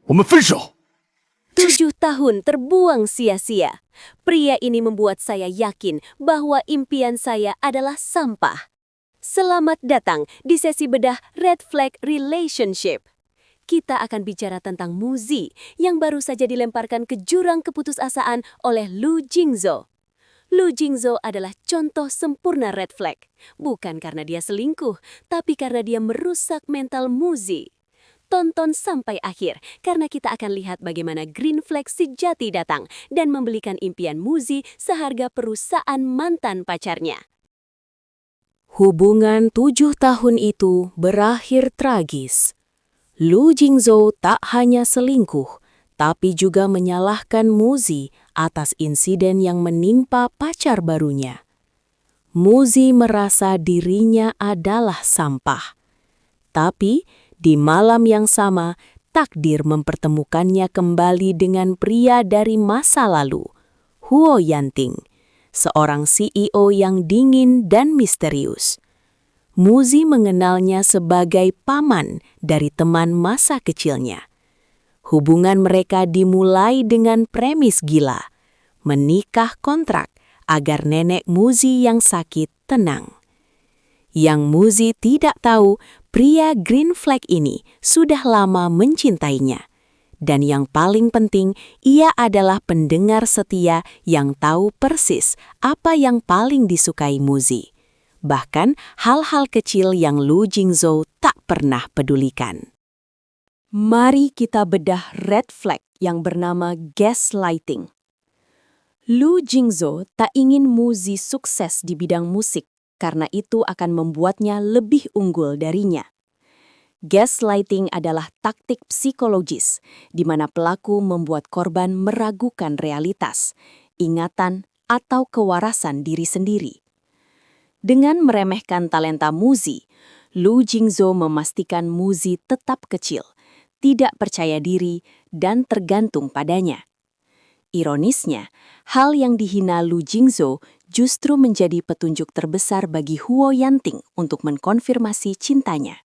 我们分手。7 tahun terbuang sia-sia. Pria ini membuat saya yakin bahwa impian saya adalah sampah. Selamat datang di sesi bedah Red Flag Relationship. Kita akan bicara tentang Muzi yang baru saja dilemparkan ke jurang keputusasaan oleh Lu Jingzo. Lu Jingzo adalah contoh sempurna red flag. Bukan karena dia selingkuh, tapi karena dia merusak mental Muzi. Tonton sampai akhir, karena kita akan lihat bagaimana green flag sejati datang dan membelikan impian Muzi seharga perusahaan mantan pacarnya. Hubungan 7 tahun itu berakhir tragis. Lu Jingzo tak hanya selingkuh, tapi juga menyalahkan Muzi atas insiden yang menimpa pacar barunya. Muzi merasa dirinya adalah sampah. Tapi di malam yang sama, takdir mempertemukannya kembali dengan pria dari masa lalu, Huo Yanting, seorang CEO yang dingin dan misterius. Muzi mengenalnya sebagai paman dari teman masa kecilnya. Hubungan mereka dimulai dengan premis gila, menikah kontrak agar nenek Muzi yang sakit tenang. Yang Muzi tidak tahu, pria green flag ini sudah lama mencintainya. Dan yang paling penting, ia adalah pendengar setia yang tahu persis apa yang paling disukai Muzi. Bahkan hal-hal kecil yang Lu Jingzo tak pernah pedulikan. Mari kita bedah red flag yang bernama gaslighting. Lu Jingzo tak ingin Muzi sukses di bidang musik, karena itu akan membuatnya lebih unggul darinya. Gaslighting adalah taktik psikologis, di mana pelaku membuat korban meragukan realitas, ingatan, atau kewarasan diri sendiri. Dengan meremehkan talenta Muzi, Lu Jingzo memastikan Muzi tetap kecil, tidak percaya diri, dan tergantung padanya. Ironisnya, hal yang dihina Lu Jingzo justru menjadi petunjuk terbesar bagi Huo Yanting untuk mengkonfirmasi cintanya.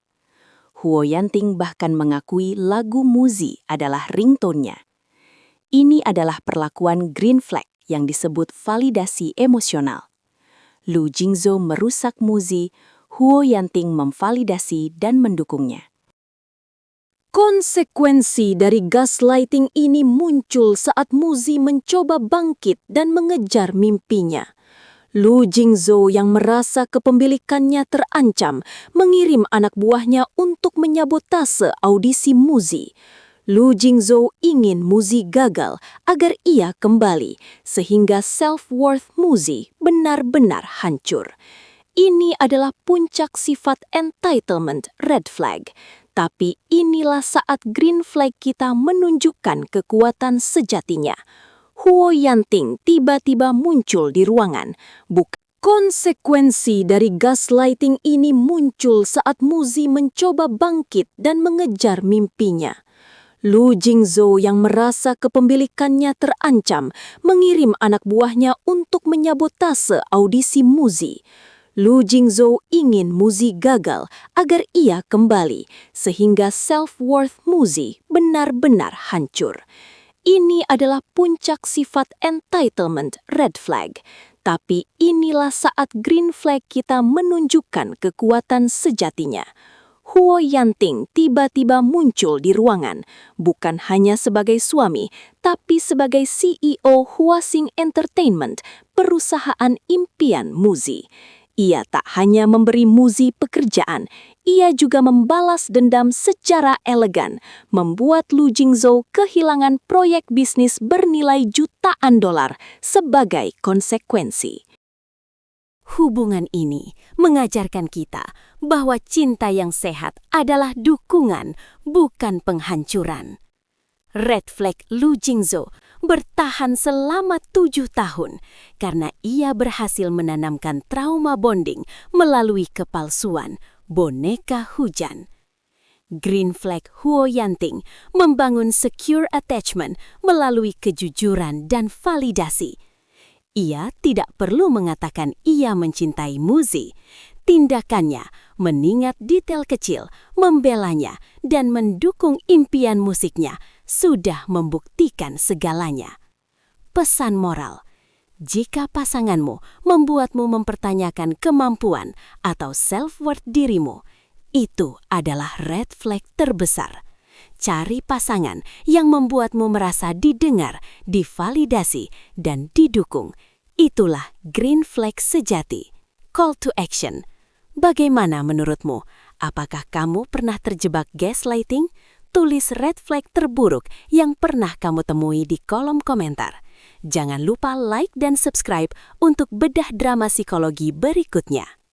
Huo Yanting bahkan mengakui lagu Muzi adalah ringtone-nya. Ini adalah perlakuan green flag yang disebut validasi emosional. Lu Jingzo merusak Muzi, Huo Yanting memvalidasi dan mendukungnya. Konsekuensi dari gaslighting ini muncul saat Muzi mencoba bangkit dan mengejar mimpinya. Lu Jingzo yang merasa kepemilikannya terancam mengirim anak buahnya untuk menyabotase audisi Muzi. Lu Jingzo ingin Muzi gagal agar ia kembali, sehingga self-worth Muzi benar-benar hancur. Ini adalah puncak sifat entitlement red flag. Tapi inilah saat green flag kita menunjukkan kekuatan sejatinya. Huo Yanting tiba-tiba muncul di ruangan. Konsekuensi dari gaslighting ini muncul saat Muzi mencoba bangkit dan mengejar mimpinya. Lu Jingzo yang merasa kepemilikannya terancam mengirim anak buahnya untuk menyabotase audisi Muzi. Lu Jingzo ingin Muzi gagal agar ia kembali, sehingga self-worth Muzi benar-benar hancur. Ini adalah puncak sifat entitlement red flag. Tapi inilah saat green flag kita menunjukkan kekuatan sejatinya. Huo Yanting tiba-tiba muncul di ruangan, bukan hanya sebagai suami, tapi sebagai CEO Huasing Entertainment, perusahaan impian Muzi. Ia tak hanya memberi Muzi pekerjaan, ia juga membalas dendam secara elegan, membuat Lu Jingzo kehilangan proyek bisnis bernilai jutaan dolar sebagai konsekuensi. Hubungan ini mengajarkan kita bahwa cinta yang sehat adalah dukungan, bukan penghancuran. Red flag Lu Jingzo bertahan selama 7 tahun karena ia berhasil menanamkan trauma bonding melalui kepalsuan boneka hujan. Green flag Huo Yanting membangun secure attachment melalui kejujuran dan validasi. Ia tidak perlu mengatakan ia mencintai Muzi. Tindakannya mengingat detail kecil, membelanya, dan mendukung impian musiknya sudah membuktikan segalanya. Pesan moral: jika pasanganmu membuatmu mempertanyakan kemampuan atau self-worth dirimu, itu adalah red flag terbesar. Cari pasangan yang membuatmu merasa didengar, divalidasi, dan didukung. Itulah green flag sejati. Call to action. Bagaimana menurutmu? Apakah kamu pernah terjebak gaslighting? Tulis red flag terburuk yang pernah kamu temui di kolom komentar. Jangan lupa like dan subscribe untuk bedah drama psikologi berikutnya.